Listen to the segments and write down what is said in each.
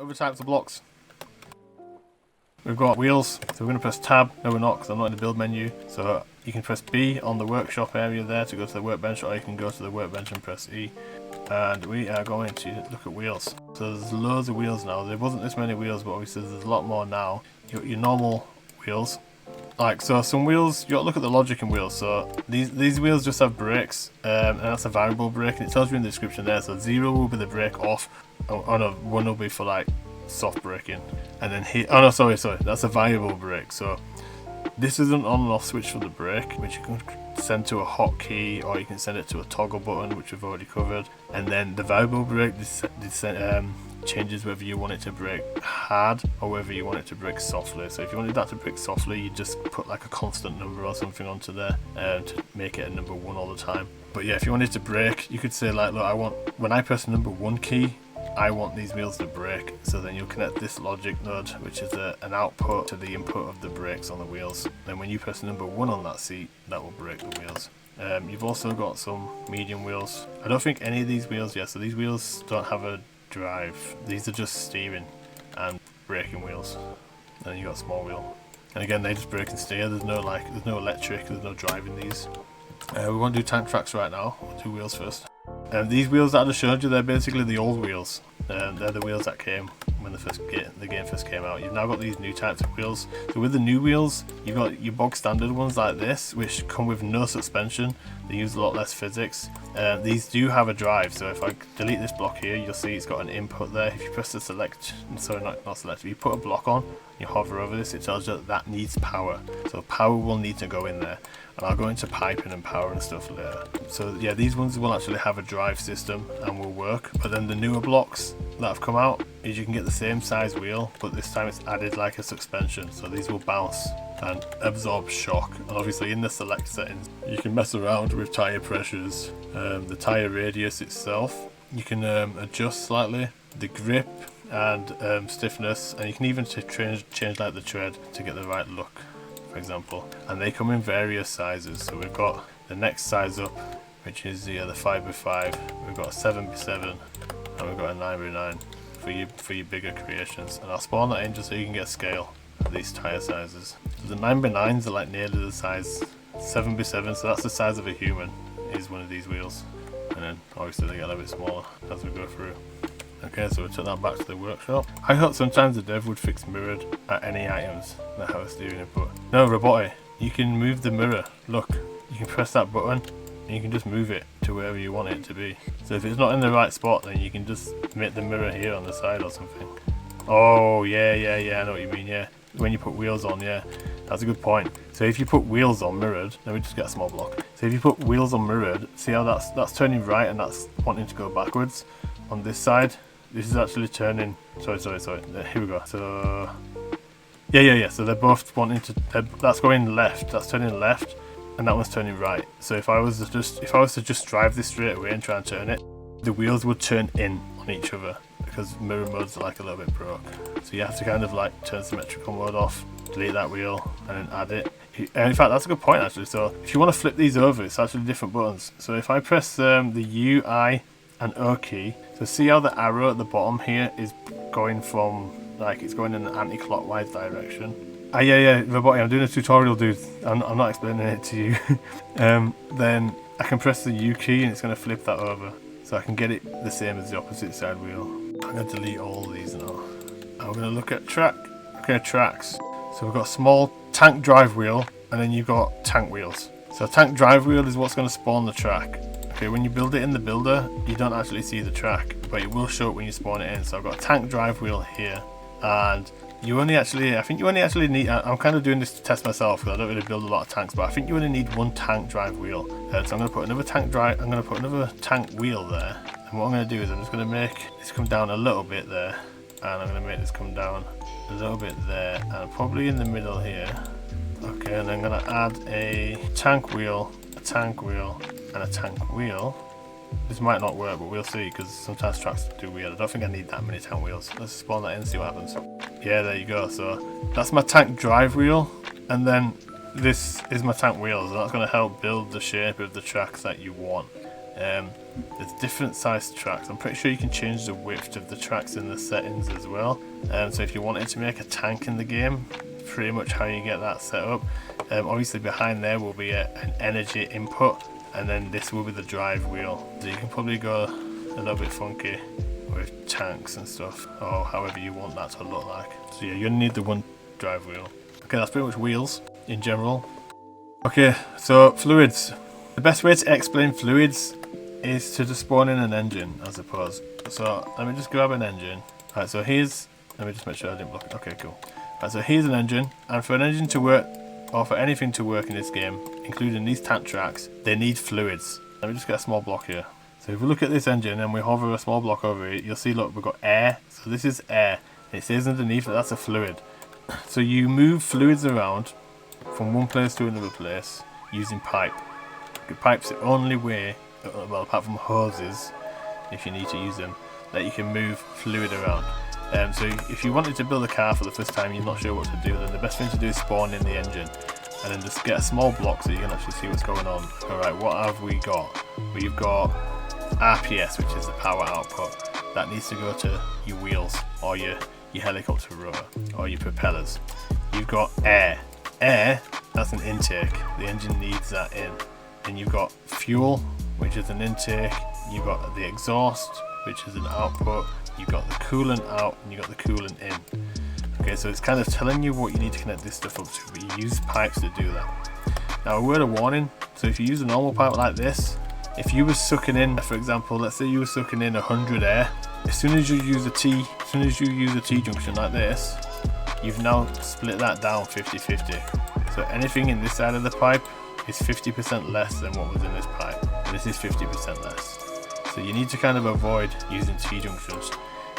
other types of blocks. We've got wheels, so we're going to press tab. No, we're not, because I'm not in the build menu. So you can press B on the workshop area there to go to the workbench, or you can go to the workbench and press E. And we are going to look at wheels. So there's loads of wheels now. There wasn't this many wheels, but obviously there's a lot more now. You got your normal wheels. Like, so some wheels, you got to look at the logic in wheels. So these wheels just have brakes, and that's a variable brake, and it tells you in the description there. So 0 will be the brake off, oh no, 1 will be for like soft braking, and then here, oh no, sorry, that's a variable brake. So this is an on and off switch for the brake, which you can send to a hotkey, or you can send it to a toggle button, which we've already covered. And then the variable brake changes whether you want it to brake hard or whether you want it to brake softly. So if you wanted that to brake softly, you just put like a constant number or something onto there to make it a number 1 all the time. But yeah, if you wanted to brake, you could say like, look, when I press the number 1 key, I want these wheels to brake. So then you'll connect this logic node, which is an output, to the input of the brakes on the wheels. Then when you press number 1 on that seat, that will brake the wheels. You've also got some medium wheels. I don't think any of these wheels, so these wheels don't have a drive. These are just steering and braking wheels. And then you got a small wheel. And again, they just brake and steer. There's no electric, there's no drive in these. We won't do tank tracks right now. We'll do wheels first. These wheels that I just showed you, they're basically the old wheels. They're the wheels that came when the game first came out. You've now got these new types of wheels. So with the new wheels, you've got your bog standard ones like this, which come with no suspension. They use a lot less physics. These do have a drive, so if I delete this block here, you'll see it's got an input there. If you press the select, sorry, not select, if you put a block on, you hover over this, it tells you that needs power. So power will need to go in there. And I'll go into piping and power and stuff later. So yeah, these ones will actually have a drive system and will work. But then the newer blocks that have come out is you can get the same size wheel, but this time it's added like a suspension. So these will bounce and absorb shock. And obviously in the select settings, you can mess around with tire pressures, the tire radius itself. You can adjust slightly the grip and stiffness, and you can even change like the tread to get the right look, for example. And they come in various sizes. So we've got the next size up, which is the 5x5. We've got a 7x7, and we've got a 9x9 for your bigger creations. And I'll spawn that in just so you can get a scale of these tire sizes. So the 9x9s are like nearly the size 7x7, so that's the size of a human is one of these wheels. And then obviously they get a little bit smaller as we go through. Okay, so we'll turn that back to the workshop. I thought sometimes the dev would fix mirrored at any items that have a steering input. No, Roboty, you can move the mirror. Look, you can press that button and you can just move it to wherever you want it to be. So if it's not in the right spot, then you can just make the mirror here on the side or something. Oh, yeah, I know what you mean, yeah. When you put wheels on, yeah, that's a good point. So if you put wheels on mirrored, let me just get a small block. So if you put wheels on mirrored, see how that's turning right and that's wanting to go backwards on this side. This is actually turning, sorry, here we go. So, yeah, so they're both wanting to, that's going left, that's turning left, and that one's turning right. So if I was to just drive this straight away and try and turn it, the wheels would turn in on each other, because mirror mode's like a little bit broke. So you have to kind of like turn symmetrical mode off, delete that wheel, and then add it. And in fact, that's a good point actually. So if you want to flip these over, it's actually different buttons. So if I press the U, I, and O key, so see how the arrow at the bottom here is going from, like, it's going in an anti-clockwise direction. Yeah, Roboty, I'm doing a tutorial, dude. I'm not explaining it to you. Then I can press the U key and it's going to flip that over. So I can get it the same as the opposite side wheel. I'm going to delete all these now. I'm going to look at tracks. So we've got a small tank drive wheel, and then you've got tank wheels. So tank drive wheel is what's going to spawn the track. Okay, when you build it in the builder, you don't actually see the track, but it will show it when you spawn it in. So I've got a tank drive wheel here, and I think you only actually need, I'm kind of doing this to test myself because I don't really build a lot of tanks, but I think you only need one tank drive wheel. So I'm going to put another tank wheel there, and what I'm going to do is I'm just going to make this come down a little bit there, and I'm going to make this come down a little bit there, and probably in the middle here. Okay, and I'm going to add a tank wheel, and a tank wheel. This might not work, but we'll see, because sometimes tracks do weird. I don't think I need that many tank wheels. Let's spawn that in and see what happens. Yeah, there you go. So that's my tank drive wheel, and then this is my tank wheels, and that's going to help build the shape of the tracks that you want. There's different sized tracks. I'm pretty sure you can change the width of the tracks in the settings as well. So if you wanted to make a tank in the game, pretty much how you get that set up. Obviously behind there will be an energy input, and then this will be the drive wheel. So you can probably go a little bit funky with tanks and stuff, or however you want that to look like. So yeah, you're gonna need the one drive wheel. Okay, that's pretty much wheels in general. Okay, so fluids. The best way to explain fluids is to just spawn in an engine, I suppose. So let me just grab an engine. Alright, so here's, let me just make sure I didn't block it. Okay, cool. Alright, so here's an engine, and for an engine to work, or for anything to work in this game, including these tank tracks, they need fluids. Let me just get a small block here. So if we look at this engine and we hover a small block over it, you'll see, look, we've got air. So this is air. It says underneath that that's a fluid. So you move fluids around from one place to another place using pipe. The pipe's the only way, well, apart from hoses, if you need to use them, that you can move fluid around. So if you wanted to build a car for the first time, you're not sure what to do, then the best thing to do is spawn in the engine and then just get a small block so you can actually see what's going on. Alright, what have we got? We've got RPS, which is the power output. That needs to go to your wheels or your helicopter rotor or your propellers. You've got air. Air, that's an intake. The engine needs that in. Then you've got fuel, which is an intake. You've got the exhaust, which is an output. You've got the coolant out, and you've got the coolant in. Okay, so it's kind of telling you what you need to connect this stuff up to, but you use pipes to do that. Now, a word of warning, so if you use a normal pipe like this, if you were sucking in, for example, let's say you were sucking in 100 air, as soon as you use a T junction like this, you've now split that down 50-50. So anything in this side of the pipe is 50% less than what was in this pipe. And this is 50% less. So you need to kind of avoid using T-junctions.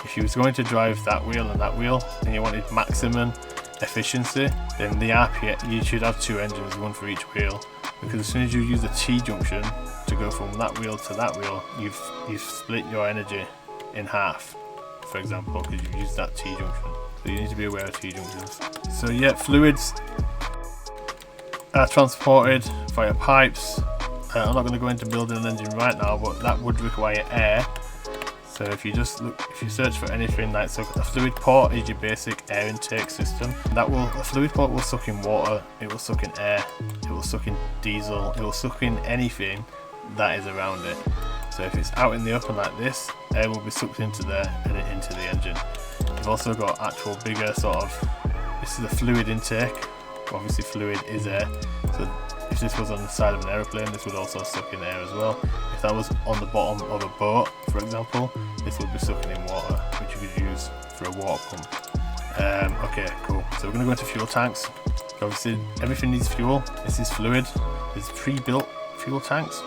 If you was going to drive that wheel and you wanted maximum efficiency, then the RPS, you should have two engines, one for each wheel. Because as soon as you use a T-junction to go from that wheel to that wheel, you've split your energy in half, for example, because you've used that T-junction. So you need to be aware of T-junctions. So yeah, fluids are transported via pipes. I'm not going to go into building an engine right now, but that would require air. So if you just look, if you search for anything like, so a fluid port is your basic air intake system. A fluid port will suck in water, it will suck in air, it will suck in diesel, it will suck in anything that is around it. So if it's out in the open like this, air will be sucked into there and into the engine. You've also got actual bigger sort of, this is a fluid intake. Obviously fluid is air, so if this was on the side of an aeroplane, this would also suck in air as well. If that was on the bottom of a boat, for example, this would be sucking in water, which you could use for a water pump. Okay, cool. So we're going to go into fuel tanks. Obviously everything needs fuel. This is fluid. There's pre-built fuel tanks,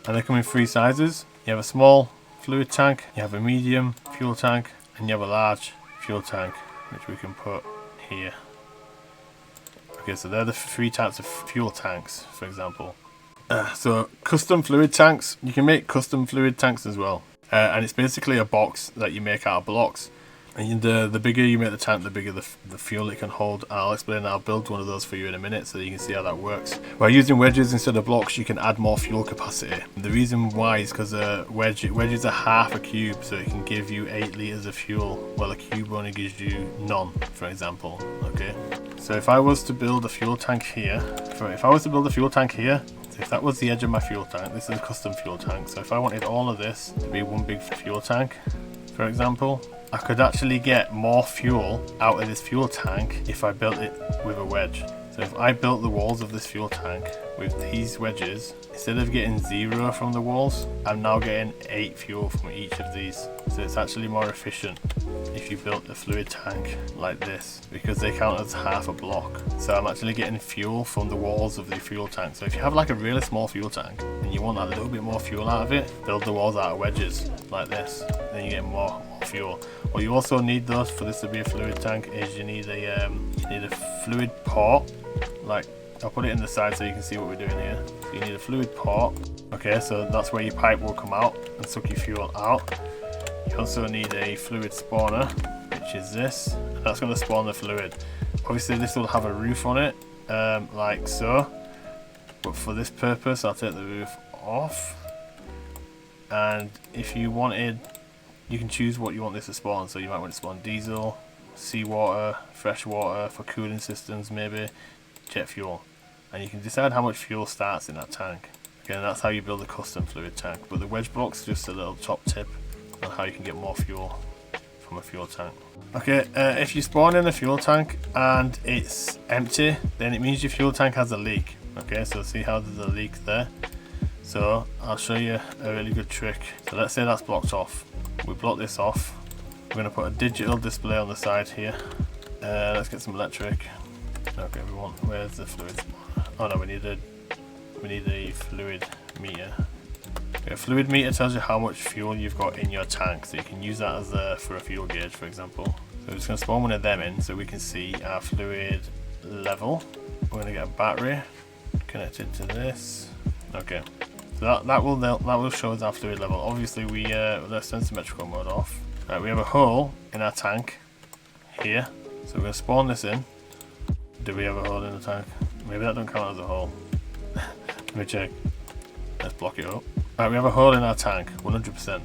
and they come in three sizes. You have a small fluid tank, you have a medium fuel tank, and you have a large fuel tank, which we can put here. Okay, so they're the three types of fuel tanks, for example. So custom fluid tanks, you can make custom fluid tanks as well. And it's basically a box that you make out of blocks. And the bigger you make the tank, the bigger the fuel it can hold. I'll explain that. I'll build one of those for you in a minute so you can see how that works. By using wedges instead of blocks, you can add more fuel capacity. The reason why is because wedges are half a cube, so it can give you 8 litres of fuel, while a cube only gives you none, for example. Okay. So if I was to build a fuel tank here, so if that was the edge of my fuel tank, this is a custom fuel tank. So if I wanted all of this to be one big fuel tank, for example, I could actually get more fuel out of this fuel tank if I built it with a wedge. So if I built the walls of this fuel tank with these wedges, instead of getting 0 from the walls, I'm now getting 8 fuel from each of these. So it's actually more efficient if you built a fluid tank like this, because they count as half a block. So I'm actually getting fuel from the walls of the fuel tank. So if you have like a really small fuel tank and you want a little bit more fuel out of it, build the walls out of wedges like this, then you get more fuel. What you also need though for this to be a fluid tank is you need a fluid port. Like, I'll put it in the side so you can see what we're doing here. So you need a fluid port. Okay, so that's where your pipe will come out and suck your fuel out. You also need a fluid spawner, which is this, and that's going to spawn the fluid. Obviously this will have a roof on it, like so, but for this purpose I'll take the roof off. and if you wanted, you can choose what you want this to spawn. So you might want to spawn diesel, seawater, fresh water for cooling systems, maybe jet fuel, and you can decide how much fuel starts in that tank. Again, that's how you build a custom fluid tank, but the wedge block's just a little top tip on how you can get more fuel from a fuel tank. Okay, if you spawn in a fuel tank and it's empty, then it means your fuel tank has a leak. Okay, so see how there's a leak there? So I'll show you a really good trick. So let's say that's blocked off. We block this off. We're going to put a digital display on the side here. Let's get some electric. Okay, where's the fluid spawner? Oh no, we need a fluid meter. A fluid meter tells you how much fuel you've got in your tank, so you can use that as for a fuel gauge, for example. So we're just going to spawn one of them in so we can see our fluid level. We're going to get a battery connected to this. Okay, so that will show us our fluid level. Obviously, let's turn symmetrical mode off. Right, we have a hole in our tank here, so we're going to spawn this in. Do we have a hole in the tank? Maybe that don't count as a hole. Let me check. Let's block it up. Right, we have a hole in our tank, 100%.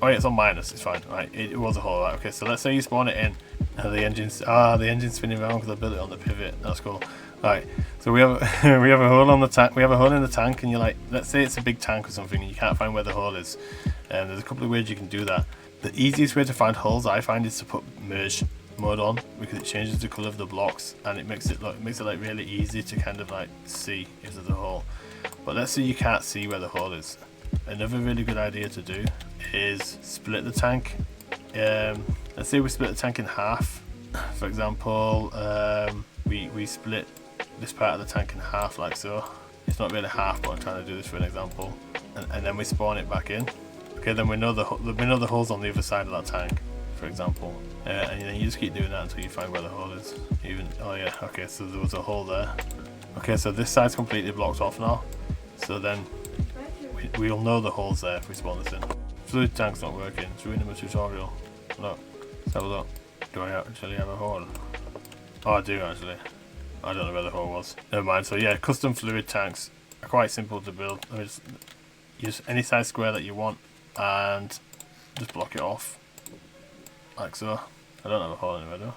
Oh yeah, it's on minus, it's fine. Right, it was a hole. Right, okay, so let's say you spawn it in, and the engine's spinning around because I built it on the pivot. That's cool. Right, so we have we have a hole on the tank. We have a hole in the tank, and you're like, let's say it's a big tank or something, and you can't find where the hole is. There's a couple of ways you can do that. The easiest way to find holes, I find, is to put merge mode on, because it changes the color of the blocks, and it makes it like really easy to kind of like see if there's a hole. But let's say you can't see where the hole is. Another really good idea to do is split the tank. Let's say we split the tank in half. For example, we split this part of the tank in half like so. It's not really half, but I'm trying to do this for an example. And then we spawn it back in. Okay, then we know the hole's on the other side of that tank, for example. And then you just keep doing that until you find where the hole is. Oh yeah, okay, so there was a hole there. Okay, so this side's completely blocked off now. So then we'll know the hole's there if we spawn this in. Fluid tank's not working. It's ruining my tutorial. Look, let's have a look. Do I actually have a hole? Oh, I do actually. I don't know where the hole was. Never mind. So yeah, custom fluid tanks are quite simple to build. I mean, just use any size square that you want and just block it off like so. I don't have a hole anywhere though.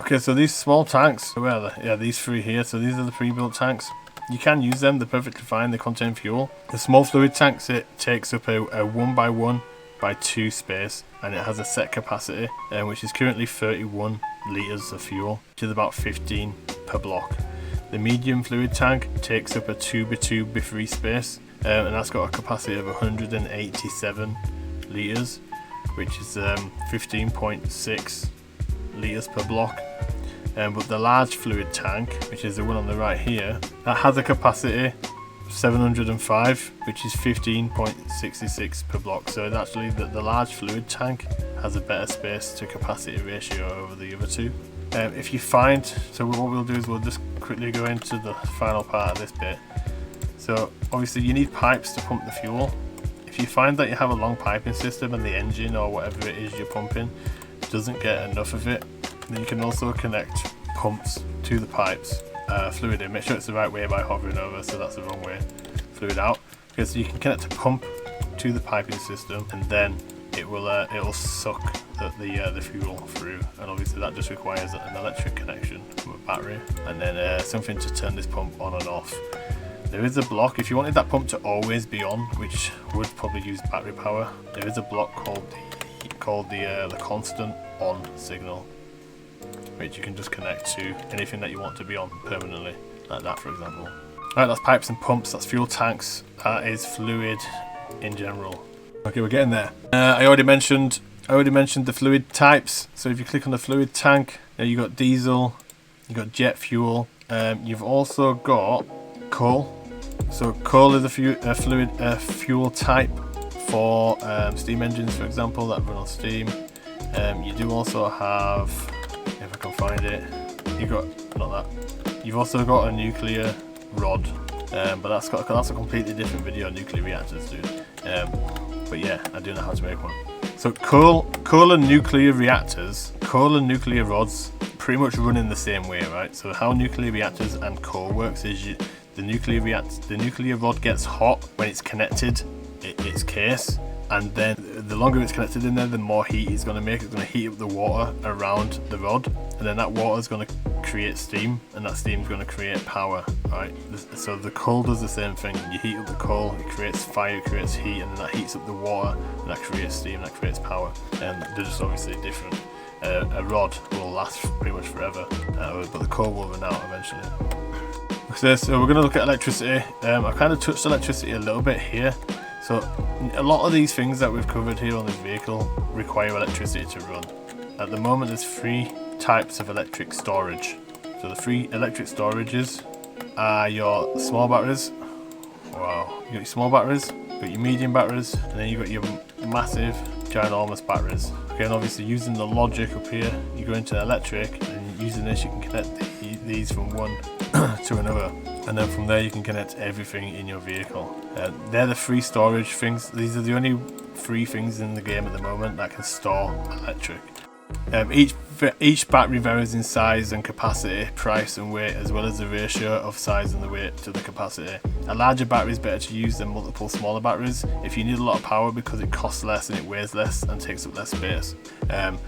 Okay, so these small tanks, where are they? Yeah, these three here. So these are the pre-built tanks. You can use them, they're perfectly fine, they contain fuel. The small fluid tanks, it takes up a 1x1x2 space, and it has a set capacity, which is currently 31 litres of fuel, which is about 15 per block. The medium fluid tank takes up a 2x2x3 space, and that's got a capacity of 187 litres, which is 15.6 litres per block. But the large fluid tank, which is the one on the right here, that has a capacity 705, which is 15.66 per block. So it's actually the large fluid tank has a better space to capacity ratio over the other two. If you find, so what we'll do is we'll just quickly go into the final part of this bit. So obviously you need pipes to pump the fuel. If you find that you have a long piping system and the engine or whatever it is you're pumping doesn't get enough of it, then you can also connect pumps to the pipes. Fluid in, make sure it's the right way by hovering over, so that's the wrong way. Fluid out. Okay, so you can connect a pump to the piping system, and then it'll suck the fuel through. And obviously that just requires an electric connection from a battery, and then something to turn this pump on and off. There is a block, if you wanted that pump to always be on, which would probably use battery power, there is a block called the constant on signal, which you can just connect to anything that you want to be on permanently, like that for example. Alright, that's pipes and pumps, that's fuel tanks, that is fluid in general. Okay, we're getting there. I already mentioned the fluid types. So if you click on the fluid tank, you got diesel, you got jet fuel, you've also got coal. So coal is a fuel type for steam engines, for example, that run on steam. You do also have, if I can find it, you've also got a nuclear rod, but that's a completely different video on nuclear reactors, dude. But yeah, I do know how to make one. So coal and nuclear rods pretty much run in the same way, right? So how nuclear reactors and coal works is the nuclear rod gets hot when it's connected its case, and then the longer it's connected in there, the more heat it's going to make. It's going to heat up the water around the rod, and then that water is going to create steam, and that steam is going to create power, right? So the coal does the same thing. You heat up the coal, it creates fire, it creates heat, and then that heats up the water, and that creates steam, that creates power. And they're just obviously different. A rod will last pretty much forever, but the coal will run out eventually. So we're going to look at electricity. I kind of touched electricity a little bit here. So a lot of these things that we've covered here on this vehicle require electricity to run. At the moment there's 3 types of electric storage. So the 3 electric storages are your small batteries. Wow, you got your small batteries, you got your medium batteries, and then you got your massive, ginormous batteries. Okay, and obviously using the logic up here, you go into electric, and using this you can connect these from one to another, and then from there you can connect everything in your vehicle. They're the 3 storage things. These are the only 3 things in the game at the moment that can store electric. Each battery varies in size and capacity, price and weight, as well as the ratio of size and the weight to the capacity. A larger battery is better to use than multiple smaller batteries if you need a lot of power, because it costs less and it weighs less and takes up less space.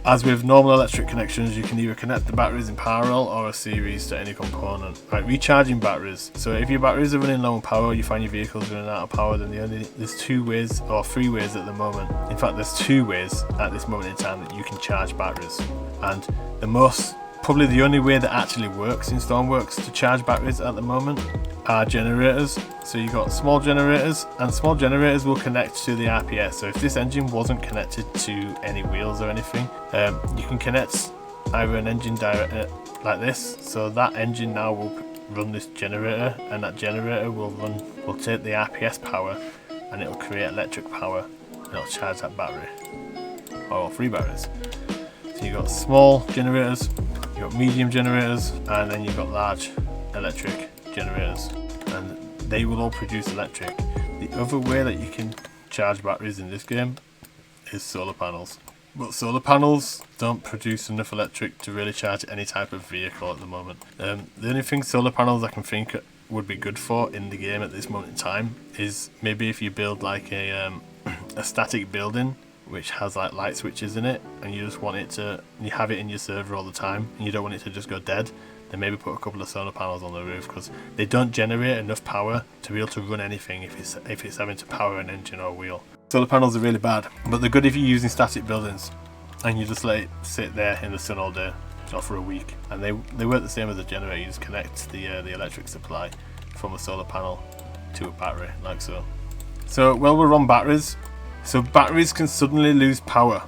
As with normal electric connections, you can either connect the batteries in parallel or a series to any component. Right, recharging batteries. So if your batteries are running low on power, you find your vehicle's running out of power, then there's 2 ways or 3 ways at the moment. In fact, there's 2 ways at this moment in time that you can charge batteries. And probably the only way that actually works in Stormworks to charge batteries at the moment are generators. So you've got small generators, and small generators will connect to the RPS. So if this engine wasn't connected to any wheels or anything, you can connect either an engine direct like this. So that engine now will run this generator, and that generator will take the RPS power, and it will create electric power, and it'll charge that battery, or 3 batteries. So you've got small generators, you've got medium generators, and then you've got large electric generators, and they will all produce electric. The other way that you can charge batteries in this game is solar panels. But solar panels don't produce enough electric to really charge any type of vehicle at the moment. The only thing solar panels I can think would be good for in the game at this moment in time is maybe if you build like a static building which has like light switches in it, and you just want it to, you have it in your server all the time, and you don't want it to just go dead, then maybe put a couple of solar panels on the roof, because they don't generate enough power to be able to run anything if it's having to power an engine or a wheel. Solar panels are really bad, but they're good if you're using static buildings and you just let it sit there in the sun all day, or for a week, and they work the same as a generator. You just connect the electric supply from a solar panel to a battery, like so. So while we're on batteries, so batteries can suddenly lose power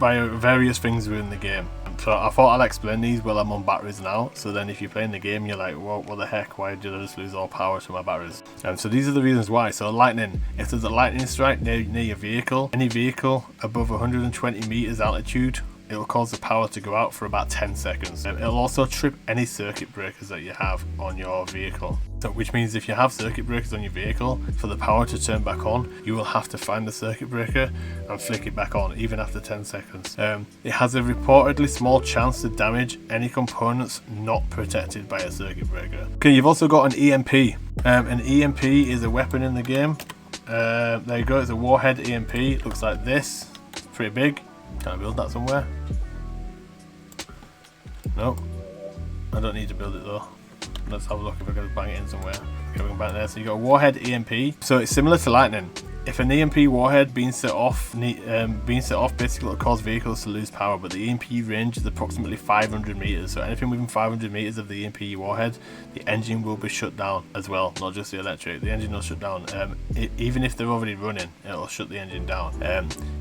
by various things within the game. So I thought I'll explain these while I'm on batteries now, so then if you're playing the game you're like, what the heck, why did I just lose all power to my batteries? So these are the reasons why. So lightning, if there's a lightning strike near your vehicle, any vehicle above 120 meters altitude, it will cause the power to go out for about 10 seconds. It'll also trip any circuit breakers that you have on your vehicle. So, which means if you have circuit breakers on your vehicle, for the power to turn back on, you will have to find the circuit breaker and flick it back on, even after 10 seconds. It has a reportedly small chance to damage any components not protected by a circuit breaker. Okay, you've also got an EMP. An EMP is a weapon in the game. There you go, it's a warhead EMP. It looks like this. It's pretty big. Can I build that somewhere? No, I don't need to build it though. Let's have a look if I can bang it in somewhere. Okay, we can bang it there. So you got a warhead EMP. So it's similar to lightning. If an EMP warhead being set off basically will cause vehicles to lose power, but the EMP range is approximately 500 meters. So anything within 500 meters of the EMP warhead, the engine will be shut down as well, not just the electric. The engine will shut down. Even if they're already running, it'll shut the engine down.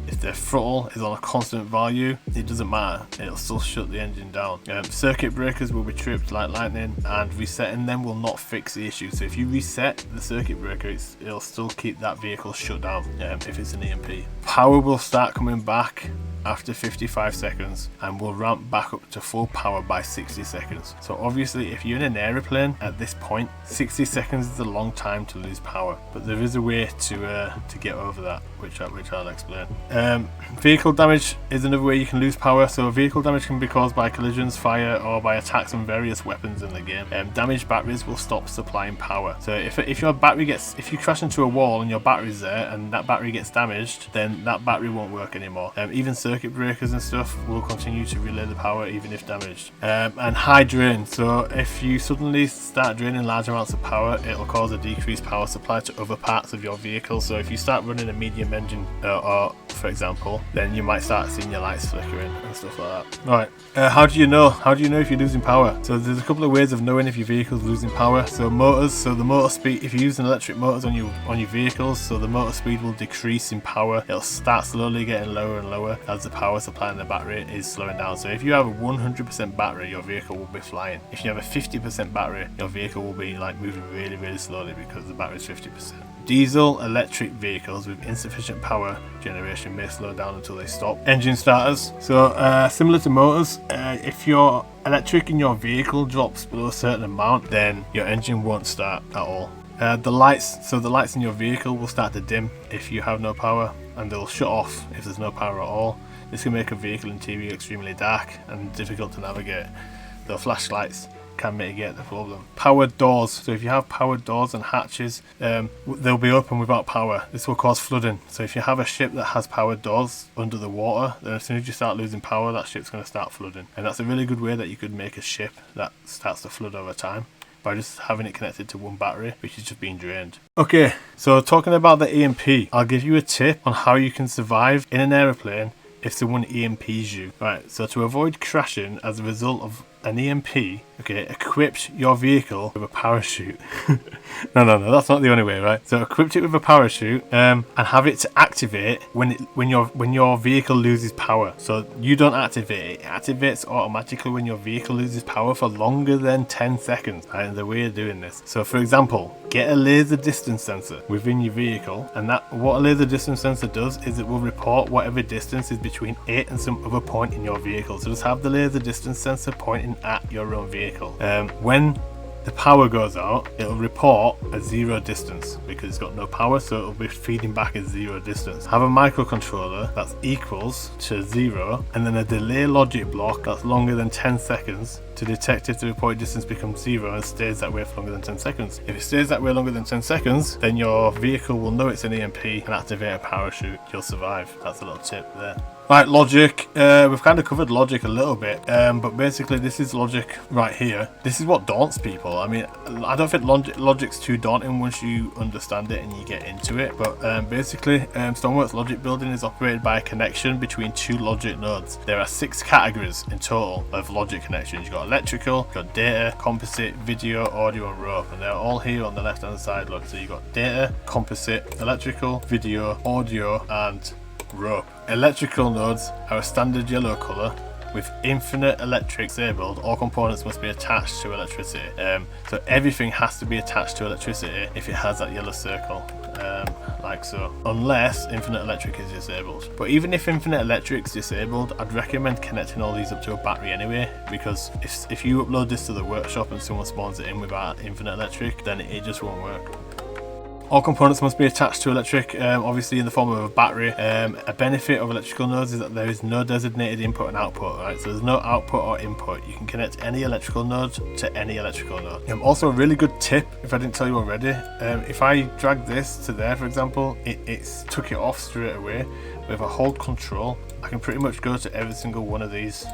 If the throttle is on a constant value, it doesn't matter, it'll still shut the engine down. Circuit breakers will be tripped like lightning, and resetting them will not fix the issue. So if you reset the circuit breaker, it'll still keep that vehicle shut down if it's an EMP. Power will start coming back after 55 seconds and will ramp back up to full power by 60 seconds. So obviously if you're in an aeroplane at this point, 60 seconds is a long time to lose power, but there is a way to get over that, which I'll explain. Vehicle damage is another way you can lose power. So vehicle damage can be caused by collisions, fire, or by attacks on various weapons in the game. Damaged batteries will stop supplying power. So if your battery if you crash into a wall and your battery's there and that battery gets damaged, then that battery won't work anymore. Even circuit breakers and stuff will continue to relay the power even if damaged. And high drain. So if you suddenly start draining large amounts of power, it'll cause a decreased power supply to other parts of your vehicle. So if you start running a medium engine, or for example, then you might start seeing your lights flickering and stuff like that. Right. How do you know? How do you know if you're losing power? So there's a couple of ways of knowing if your vehicle's losing power. So motors. So the motor speed. If you're using electric motors on your vehicles, so the motor speed will decrease in power. It'll start slowly getting lower and lower as the power supply in the battery is slowing down. So if you have a 100% battery, your vehicle will be flying. If you have a 50% battery, your vehicle will be like moving really, really slowly because the battery is 50%. Diesel electric vehicles with insufficient power generation may slow down until they stop. Engine starters. So similar to motors, if your electric in your vehicle drops below a certain amount, then your engine won't start at all. The lights. So the lights in your vehicle will start to dim if you have no power, and they'll shut off if there's no power at all. This can make a vehicle interior extremely dark and difficult to navigate. The flashlights can mitigate the problem. Powered doors. So if you have powered doors and hatches, they'll be open without power. This will cause flooding. So if you have a ship that has powered doors under the water, then as soon as you start losing power, that ship's going to start flooding. And that's a really good way that you could make a ship that starts to flood over time, by just having it connected to one battery, which is just being drained. Okay, so talking about the EMP, I'll give you a tip on how you can survive in an aeroplane if someone EMPs you. Right, so to avoid crashing as a result of an EMP, okay, equip your vehicle with a parachute. No, that's not the only way, right? So equip it with a parachute and have it to activate when your vehicle loses power. So you don't activate it; it activates automatically when your vehicle loses power for longer than 10 seconds. Right, and the way of doing this. So for example, get a laser distance sensor within your vehicle, and what a laser distance sensor does is it will report whatever distance is between it and some other point in your vehicle. So just have the laser distance sensor pointing at your own vehicle. When the power goes out, it'll report a 0 distance because it's got no power, so it'll be feeding back at 0 distance. Have a microcontroller that's equals to 0 and then a delay logic block that's longer than 10 seconds to detect if the reported distance becomes 0 and stays that way for longer than 10 seconds. If it stays that way longer than 10 seconds, then your vehicle will know it's an EMP and activate a parachute. You'll survive. That's a little tip there. Right, logic. We've kind of covered logic a little bit, but basically this is logic right here. This is what daunts people. I mean, I don't think logic's too daunting once you understand it and you get into it, but basically Stormworks logic building is operated by a connection between 2 logic nodes. There are 6 categories in total of logic connections. You've got electrical, you've got data, composite, video, audio, and rope, and they're all here on the left hand side. Look, so you've got data, composite, electrical, video, audio, and rope. Electrical nodes are a standard yellow colour with infinite electric disabled. All components must be attached to electricity. So everything has to be attached to electricity if it has that yellow circle, like so, unless infinite electric is disabled. But even if infinite electric's disabled, I'd recommend connecting all these up to a battery anyway, because if you upload this to the workshop and someone spawns it in without infinite electric, then it just won't work. All components must be attached to electric, obviously in the form of a battery. A benefit of electrical nodes is that there is no designated input and output, right? So there's no output or input. You can connect any electrical node to any electrical node. Also a really good tip, if I didn't tell you already, if I drag this to there, for example, it's took it off straight away. But if I hold control, I can pretty much go to every single one of these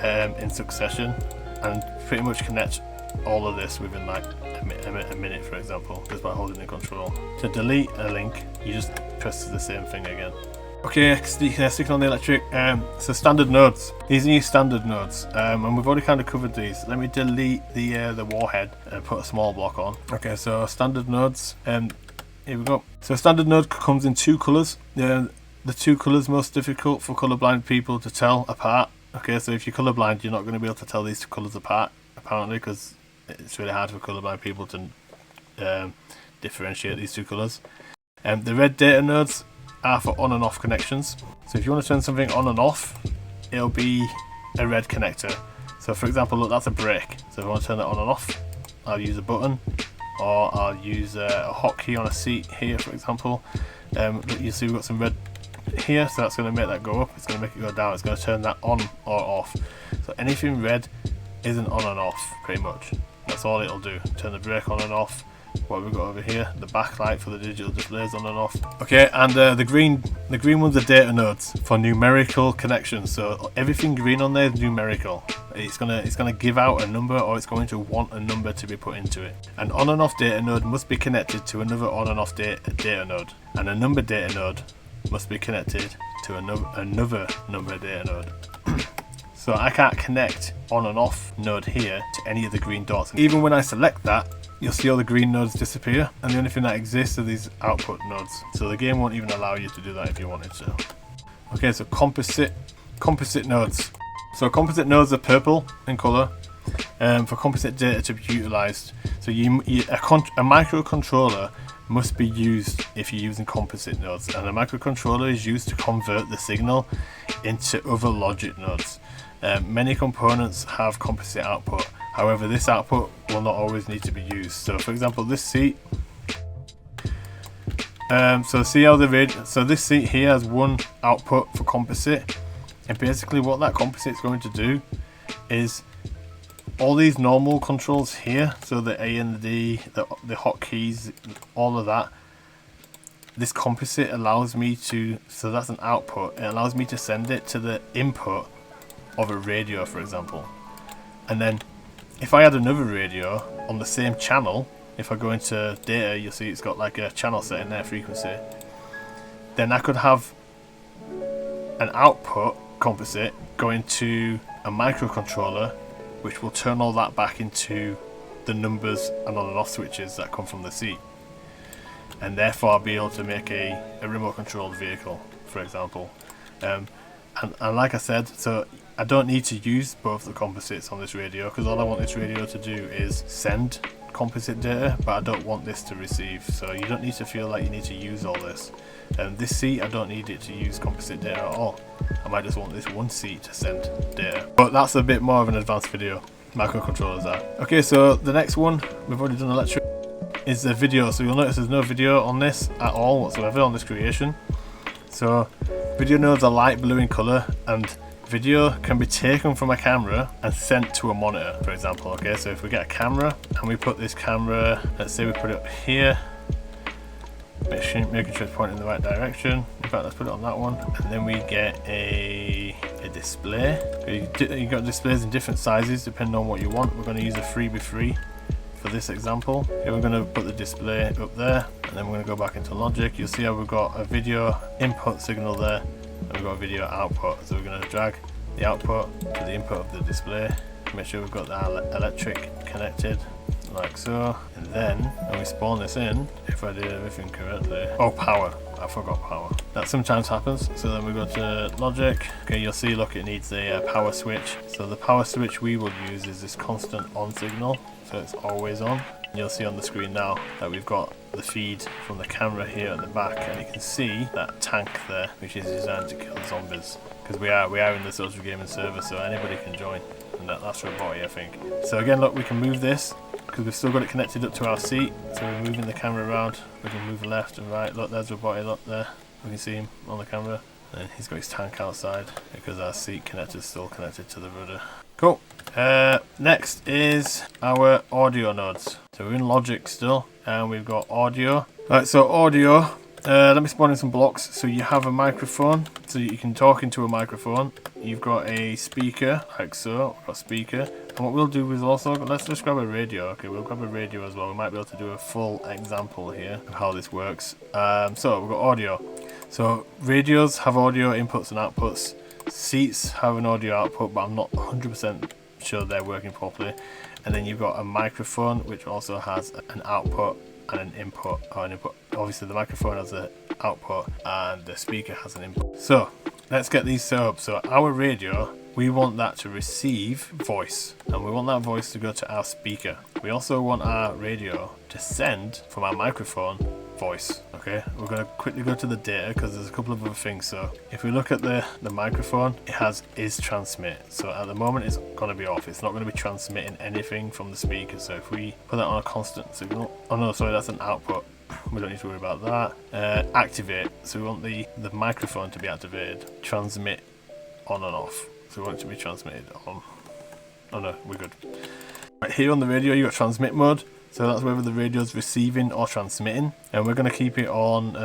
in succession and pretty much connect all of this within like a minute, for example, just by holding the control. To delete a link, you just press the same thing again. Okay, sticking on the electric. So standard nodes. These are your standard nodes, and we've already kind of covered these. Let me delete the warhead and put a small block on. Okay, so standard nodes. Here we go. So standard node comes in 2 colours. The 2 colours most difficult for colourblind people to tell apart. Okay, so if you're colourblind, you're not going to be able to tell these 2 colours apart, apparently, because it's really hard for colourblind people to differentiate these 2 colours. The red data nodes are for on and off connections. So if you want to turn something on and off, it'll be a red connector. So for example, look, that's a brake. So if I want to turn that on and off, I'll use a button, or I'll use a hotkey on a seat here, for example. You see we've got some red here, so that's going to make that go up, it's going to make it go down, it's going to turn that on or off. So anything red is an on and off, pretty much. That's all it'll do. Turn the brake on and off. What have we got over here? The backlight for the digital displays on and off. Okay, and the green ones are data nodes for numerical connections. So everything green on there is numerical. It's gonna give out a number, or it's going to want a number to be put into it. An on and off data node must be connected to another on and off data node, and a number data node must be connected to another number data node. So I can't connect on and off node here to any of the green dots. Even when I select that, you'll see all the green nodes disappear, and the only thing that exists are these output nodes. So the game won't even allow you to do that if you wanted to. Okay, so composite nodes. So composite nodes are purple in color, for composite data to be utilized. So a microcontroller must be used if you're using composite nodes, and a microcontroller is used to convert the signal into other logic nodes. Many components have composite output. However, this output will not always need to be used. So for example, this seat, so this seat here has one output for composite, and basically what that composite is going to do is all these normal controls here, so the A and the D, the hotkeys, all of that, this composite allows me to, so that's an output, it allows me to send it to the input of a radio, for example. And then if I had another radio on the same channel, if I go into data, you'll see it's got like a channel set in there, frequency, then I could have an output composite going to a microcontroller, which will turn all that back into the numbers and on and off switches that come from the seat, and therefore I'll be able to make a remote controlled vehicle, for example. And like I said, so I don't need to use both the composites on this radio, because all I want this radio to do is send composite data, but I don't want this to receive. So you don't need to feel like you need to use all this. This seat, I don't need it to use composite data at all. I might just want this one seat to send data. But that's a bit more of an advanced video. Microcontrollers are. Okay, so the next one, we've already done electric, is the video. So you'll notice there's no video on this at all whatsoever on this creation. So video nodes are light blue in colour, and video can be taken from a camera and sent to a monitor, for example. Okay, so if we get a camera and we put this camera, let's say we put it up here, making sure it's pointing in the right direction. In fact, let's put it on that one, and then we get a display. You've got displays in different sizes depending on what you want. We're going to use a 3x3 for this example. Okay, we're going to put the display up there, and then we're going to go back into logic. You'll see how we've got a video input signal there, and we've got a video output. So we're going to drag the output to the input of the display, make sure we've got the electric connected like so, and then when we spawn this in, if I did everything correctly, oh, power, I forgot power. That sometimes happens. So then we go to logic. Okay, you'll see, look, it needs a power switch. So the power switch we will use is this constant on signal, so it's always on. You'll see on the screen now that we've got the feed from the camera here at the back, and you can see that tank there, which is designed to kill zombies, because we are in the social gaming server, so anybody can join, and that's robotic, I think. So again, look, we can move this because we've still got it connected up to our seat, so we're moving the camera around. We can move left and right. Look, there's robotic up there, we can see him on the camera, and he's got his tank outside because our seat connector is still connected to the rudder. Cool. Next is our audio nodes. So we're in logic still, and we've got audio. Right, so audio, let me spawn in some blocks. So you have a microphone, so you can talk into a microphone. You've got a speaker, like so. We've got a speaker. And what we'll do is also, let's just grab a radio. Okay, we'll grab a radio as well. We might be able to do a full example here of how this works. So we've got audio. So radios have audio inputs and outputs. Seats have an audio output, but I'm not 100% sure they're working properly. And then you've got a microphone, which also has an output and an input, Obviously the microphone has an output and the speaker has an input. So let's get these set up. So our radio, we want that to receive voice, and we want that voice to go to our speaker. We also want our radio to send from our microphone voice. Okay, we're going to quickly go to the data because there's a couple of other things. So if we look at the microphone, it has is transmit. So at the moment it's going to be off. It's not going to be transmitting anything from the speaker. So if we put that on a constant signal, oh no, sorry, that's an output. We don't need to worry about that. Activate. So we want the microphone to be activated. Transmit on and off. So we want it to be transmitted on. Oh no, we're good. Right, here on the radio you got transmit mode. So that's whether the radio's receiving or transmitting, and we're going to keep it on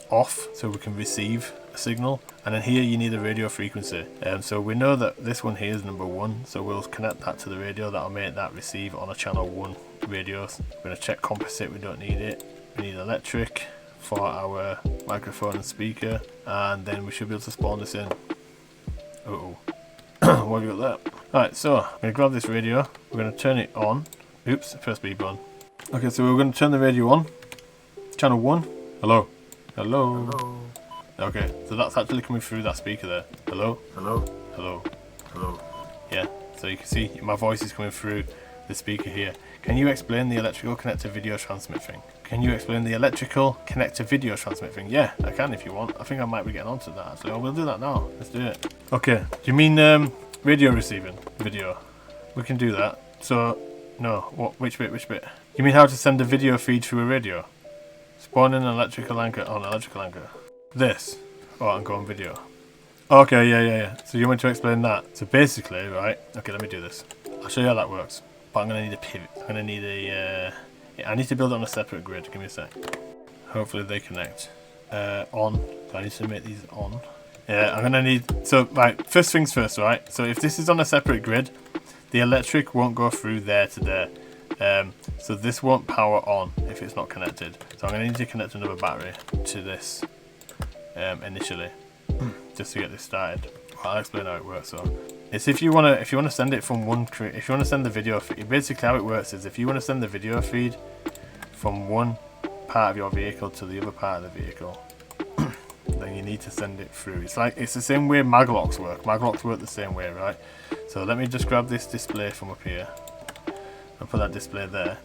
off so we can receive a signal. And then here you need a radio frequency. So we know that this one here is number 1, so we'll connect that to the radio. That'll make that receive on a channel 1 radio. We're going to check composite, we don't need it. We need electric for our microphone and speaker, and then we should be able to spawn this in. Uh-oh. What have you got there? Alright, so I'm going to grab this radio, we're going to turn it on. Oops, press B button. Okay, so we're going to turn the radio on. Channel 1. Hello. Hello. Hello. Okay, so that's actually coming through that speaker there. Hello. Hello. Hello. Hello. Yeah, so you can see my voice is coming through the speaker here. Can you explain the electrical connector video transmit thing? Can you explain the electrical connector video transmit thing? Yeah, I can if you want. I think I might be getting onto that. So we'll do that now. Let's do it. Okay, do you mean radio receiving video? We can do that. So, no, what? Which bit? Which bit? You mean how to send a video feed through a radio? Spawn in an electrical anchor on electrical anchor. This. Oh, and go on video. Okay, yeah. So you want to explain that? So basically, right? Okay, let me do this. I'll show you how that works. But I'm gonna need a pivot. I'm gonna need a. I need to build it on a separate grid. Give me a sec. Hopefully they connect. On. So I need to make these on. Yeah, I'm gonna need. So right, first things first, right? So if this is on a separate grid, the electric won't go through there to there. So this won't power on if it's not connected. So I'm going to need to connect another battery to this initially, just to get this started. Well, I'll explain how it works. So it's if you want to send it from if you want to send the video feed, basically how it works is if you want to send the video feed from one part of your vehicle to the other part of the vehicle, then you need to send it through. It's the same way maglocks work. Maglocks work the same way, right? So let me just grab this display from up here and put that display there.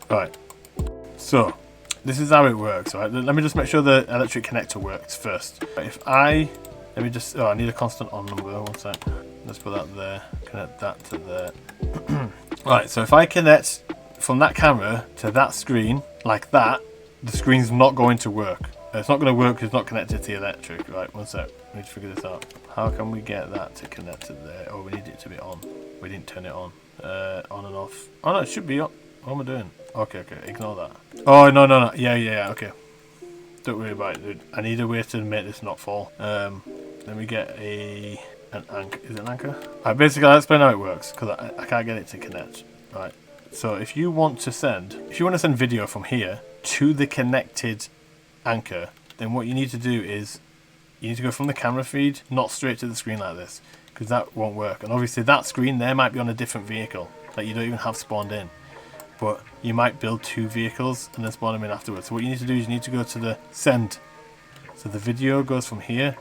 Right. So this is how it works, right? Let me just make sure the electric connector works first. I need a constant on number. One sec. Let's put that there. Connect that to there. Right. So if I connect from that camera to that screen like that, the screen's not going to work. It's not going to work because it's not connected to the electric. Right, one sec. We need to figure this out. How can we get that to connect to there? Oh, we need it to be on. We didn't turn it on. On and off. Oh no, it should be on. What am I doing? Okay. Ignore that. Oh, no. Yeah. Okay. Don't worry about it, dude. I need a way to make this not fall. Let me get an anchor. Is it an anchor? Alright, basically I'll explain how it works because I can't get it to connect. Right. So if you want to send video from here to the connected anchor, then what you need to do is you need to go from the camera feed, not straight to the screen like this, because that won't work. And obviously that screen there might be on a different vehicle that you don't even have spawned in, but you might build 2 vehicles and then spawn them in afterwards. So what you need to do is you need to go to the send. So the video goes from here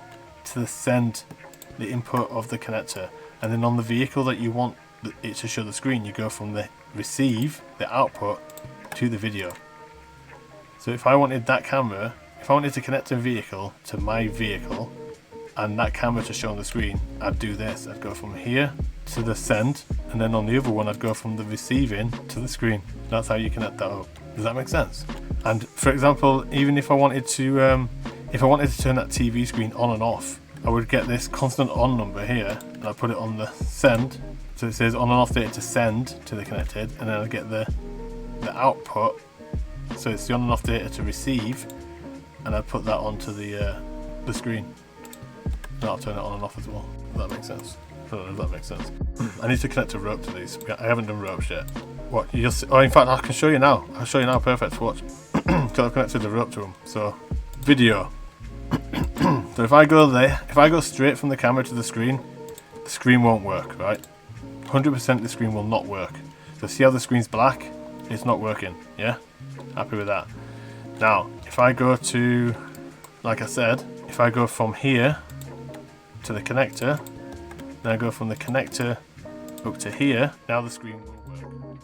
to the send, the input of the connector, and then on the vehicle that you want it to show the screen, you go from the receive, the output, to the video. So if I wanted that camera, if I wanted to connect a vehicle to my vehicle and that camera to show on the screen, I'd do this. I'd go from here to the send, and then on the other one I'd go from the receiving to the screen. That's how you connect that up. Does that make sense? And for example, even if I wanted to turn that TV screen on and off, I would get this constant on number here and I'd put it on the send. So it says on and off data to send to the connected, and then I'd get the output. So it's the on and off data to receive, and I'd put that onto the screen. And I'll turn it on and off as well. Does that make sense? I don't know if that makes sense. I need to connect a rope to these. I haven't done ropes yet. What? You'll see, oh, in fact, I can show you now. I'll show you now. Perfect. Watch. So I've connected the rope to them. So video. So if I go there, if I go straight from the camera to the screen won't work, right? 100% the screen will not work. So see how the screen's black? It's not working. Yeah? Happy with that. Now, if I go to, like I said, if I go from here to the connector, then I go from the connector up to here, now the screen will work.